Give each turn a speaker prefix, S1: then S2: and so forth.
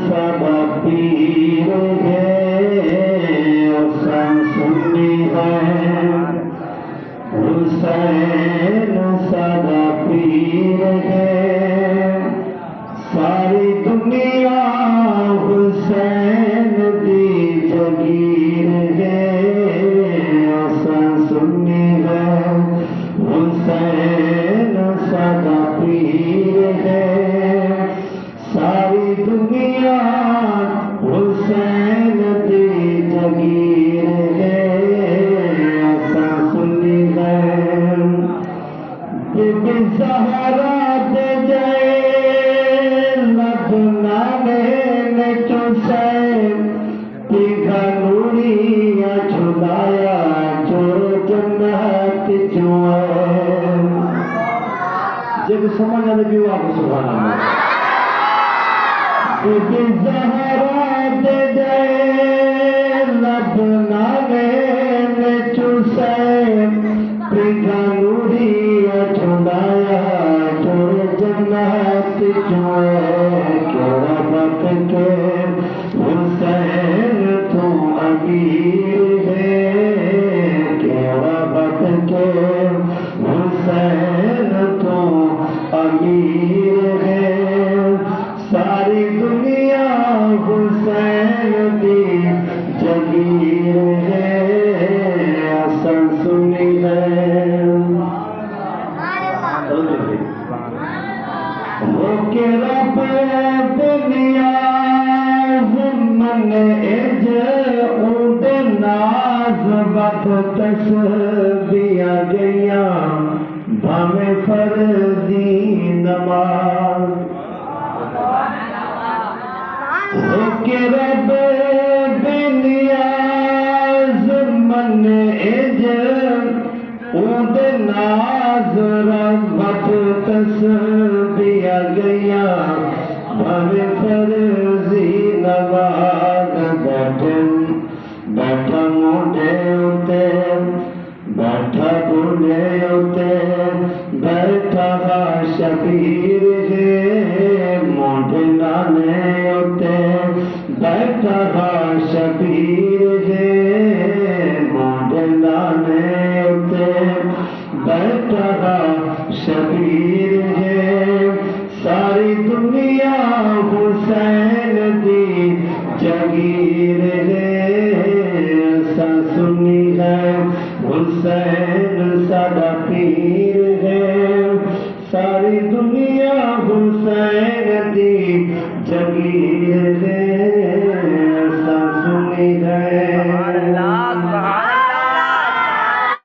S1: सदा पीर है सुन्नी है हुसैन सदा पीर है सारी दुनिया हुसैन दी जगीर है सुन्नी है हुसैन सदा पीर है सारी दुनिया हुसैन दी जगीर है सुन्नी है बीबी ज़हरा दे जाए लबनाने ने चूसे तीखा नूरिया छुलाया चोर जन्नत चुए जब समझ आने की बात सुभान अल्लाह बीबी ज़हरा दे जाए लबनाने ने चूसे तीखा नूरिया छुलाया चोर जन्नत चुए केड़ा बात के हुसैन तू अमीर है केड़ा बात के हुसैन तू अमीर है सारी दुनिया हुसैन दी जगीर है असन सुनी है वो के रब दुनिया मन एज उद नाज वत तस्बिया गया भावे फर्जी नमाज वो के रब दुनिया मन एज उद नाज वत तस्बिया गया भावे फर्जी नवाज बैठा मुंडे उते बैठा बुढ़े उते बैठा शबीर है मुंडे नाने उते बैठा शबीर है मुंडे नाने उते बैठा शबीर है सारी दुनिया हुसैन दी जगीर है सुन्नी है हुसैन सदा पीर है सारी दुनिया हुसैन दी जगीर है